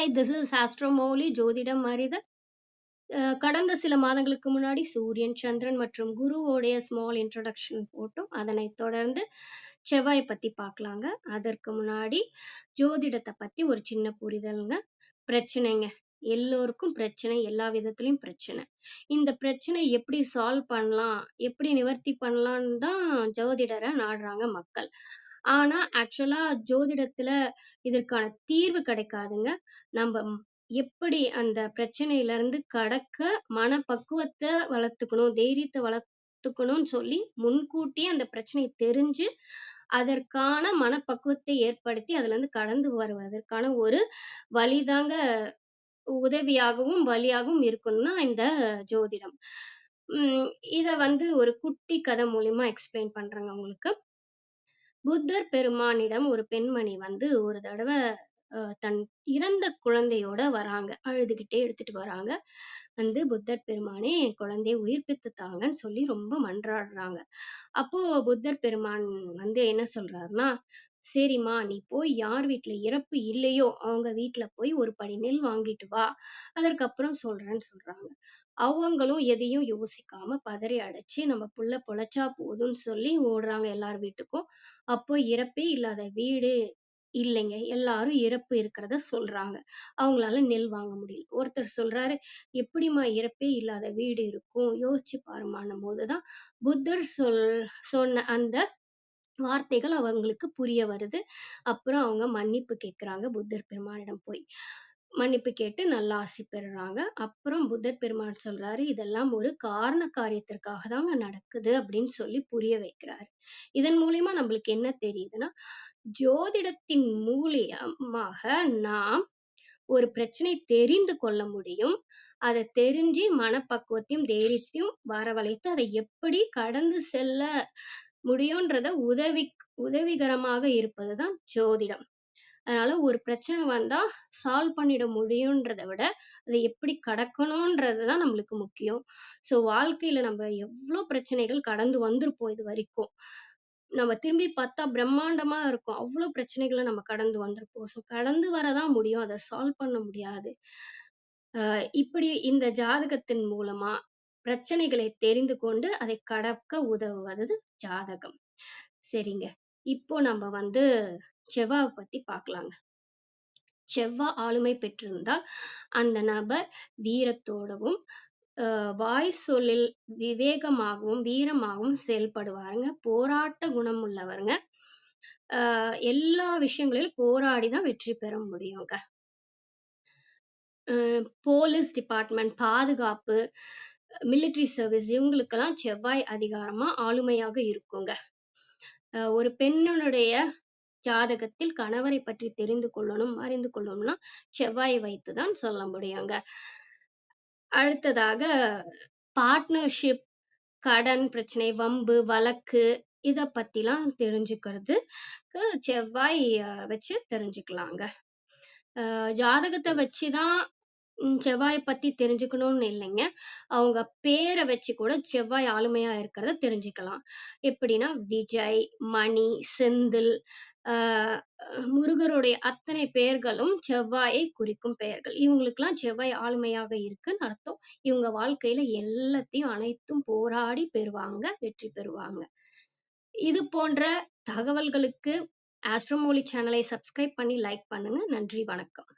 Hi, this is astro Mouli ஜோதிடம் அறிதல். கடந்த சில மாதங்களுக்கு முன்னாடி சூரியன், சந்திரன் மற்றும் குருவோடைய ஸ்மால் இன்ட்ரோடக்ஷன் போட்டோம். அதனைத் தொடர்ந்து செவ்வாய் பத்தி பார்க்கலாங்க. அதற்கு முன்னாடி ஜோதிடத்தை பத்தி ஒரு சின்ன புரிதலுங்க. பிரச்சனைங்க, எல்லோருக்கும் பிரச்சனை, எல்லா விதத்துலயும் பிரச்சனை. இந்த பிரச்சனை எப்படி சால்வ் பண்ணலாம், எப்படி நிவர்த்தி பண்ணலான்னு தான் ஜோதிடரை நாடுறாங்க மக்கள். ஆனா ஆக்சுவலா ஜோதிடத்துல இதற்கான தீர்வு கிடைக்காதுங்க. நம்ம எப்படி அந்த பிரச்சனையில இருந்து கடக்க மனப்பக்குவத்தை வளர்த்துக்கணும், தைரியத்தை வளர்த்துக்கணும்னு சொல்லி முன்கூட்டியே அந்த பிரச்சனையை தெரிஞ்சு அதற்கான மனப்பக்குவத்தை ஏற்படுத்தி அதுல இருந்து கடந்து வருவதற்கான ஒரு வழிதாங்க, உதவியாகவும் வழியாகவும் இருக்கும்னா இந்த ஜோதிடம். இத ஒரு குட்டி கதை மூலியமா எக்ஸ்பிளைன் பண்றேங்க உங்களுக்கு. புத்தர் பெருமானிடம் ஒரு பெண்மணி ஒரு தடவ தன் இறந்த குழந்தையோட வராங்க. அழுதுகிட்டே எடுத்துட்டு வராங்க. புத்தர் பெருமானே, என் குழந்தைய உயிர்ப்பித்து தாங்கன்னு சொல்லி ரொம்ப மன்றாடுறாங்க. அப்போ புத்தர் பெருமான் என்ன சொல்றாருன்னா, சரிம்மா, நீ போய் யார் வீட்ல இறப்பு இல்லையோ அவங்க வீட்ல போய் ஒரு படி நெல் வாங்கிட்டு வா, அதற்கப்புறம் சொல்றேன்னு சொல்றாங்க. அவங்களும் எதையும் யோசிக்காம பதறி அடைச்சு நம்ம புள்ள பொழைச்சா போதும்னு சொல்லி ஓடுறாங்க எல்லார் வீட்டுக்கும். அப்போ இறப்பே இல்லாத வீடு இல்லைங்க. எல்லாரும் இறப்பு இருக்கிறத சொல்றாங்க. அவங்களால நெல் வாங்க முடியல. ஒருத்தர் சொல்றாரு, எப்படிம்மா இறப்பே இல்லாத வீடு இருக்கும், யோசிச்சு பாருமான்னும் போதுதான் புத்தர் சொன்ன அந்த வார்த்தைகள் அவங்களுக்கு புரிய வருது. அப்புறம் அவங்க மன்னிப்பு கேட்கிறாங்க புத்தர் பெருமானிடம் போய். மன்னிப்பு கேட்டு நல்ல ஆசி பெறுறாங்க. அப்புறம் புத்தர் பெருமான் சொல்றாரு, இதெல்லாம் ஒரு காரண காரியத்திற்காக தாங்க நடக்குது அப்படின்னு சொல்லி புரிய வைக்கிறாரு. இதன் மூலியமா நம்மளுக்கு என்ன தெரியுதுன்னா, ஜோதிடத்தின் மூலியமாக நாம் ஒரு பிரச்சனை தெரிந்து கொள்ள முடியும். அதை தெரிஞ்சு மனப்பக்குவத்தையும் தைரியத்தையும் வரவழைத்து அதை எப்படி கடந்து செல்ல முடியும்ன்றத உதவிகரமாக இருப்பதுதான் ஜோதிடம். அதனால ஒரு பிரச்சனை வந்தா சால்வ் பண்ணிட முடியும்ன்றதை விட அதை எப்படி கடக்கணும்ன்றதுதான் நம்மளுக்கு முக்கியம். சோ வாழ்க்கையில நம்ம எவ்வளவு பிரச்சனைகள் கடந்து வந்திருப்போம் இது வரைக்கும். நம்ம திரும்பி பார்த்தா பிரம்மாண்டமா இருக்கும். அவ்வளவு பிரச்சனைகளை நம்ம கடந்து வந்திருப்போம். சோ கடந்து வரதான் முடியும், அதை சால்வ் பண்ண முடியாது. இப்படி இந்த ஜாதகத்தின் மூலமா பிரச்சனைகளை தெரிந்து கொண்டு அதை கடக்க உதவுவது ஜாதகம். சரிங்க, இப்போ நம்ம செவ்வாய் பத்தி பார்க்கலாங்க. செவ்வாய் ஆளுமை பெற்றிருந்தால் அந்த நபர் வீரத்தோடவும் வாய் சொல்லில் விவேகமாகவும் வீரமாகவும் செயல்படுவாருங்க. போராட்ட குணம் உள்ளவருங்க. எல்லா விஷயங்களிலும் போராடிதான் வெற்றி பெற முடியுங்க. போலீஸ் டிபார்ட்மெண்ட், பாதுகாப்பு, மிலிட்டரி சர்வீஸ் இவங்களுக்கெல்லாம் செவ்வாய் அதிகாரமா ஆளுமையாக இருக்குங்க. ஒரு பெண்ணுடைய ஜாதகத்தில் கணவரை பற்றி தெரிந்து கொள்ளணும், அறிந்து கொள்ளணும்னா செவ்வாயை வைத்துதான் சொல்ல முடியுங்க. அடுத்ததாக பார்ட்னர்ஷிப், கடன் பிரச்சனை, வம்பு, வழக்கு இத பத்திலாம் தெரிஞ்சுக்கிறதுக்கு செவ்வாய் வச்சு தெரிஞ்சுக்கலாங்க. ஜாதகத்தை வச்சுதான் செவ்வாயை பத்தி தெரிஞ்சுக்கணும்னு இல்லைங்க. அவங்க பேரை வச்சு கூட செவ்வாய் ஆளுமையா இருக்கிறத தெரிஞ்சுக்கலாம். எப்படின்னா விஜய், மணி, செந்தில், முருகருடைய அத்தனை பெயர்களும் செவ்வாயை குறிக்கும் பெயர்கள். இவங்களுக்கெல்லாம் செவ்வாய் ஆளுமையாக இருக்குன்னு அர்த்தம். இவங்க வாழ்க்கையில எல்லாத்தையும் அனைத்தும் போராடி பெறுவாங்க, வெற்றி பெறுவாங்க. இது போன்ற தகவல்களுக்கு ஆஸ்ட்ரோமௌலி சேனலை சப்ஸ்கிரைப் பண்ணி லைக் பண்ணுங்க. நன்றி, வணக்கம்.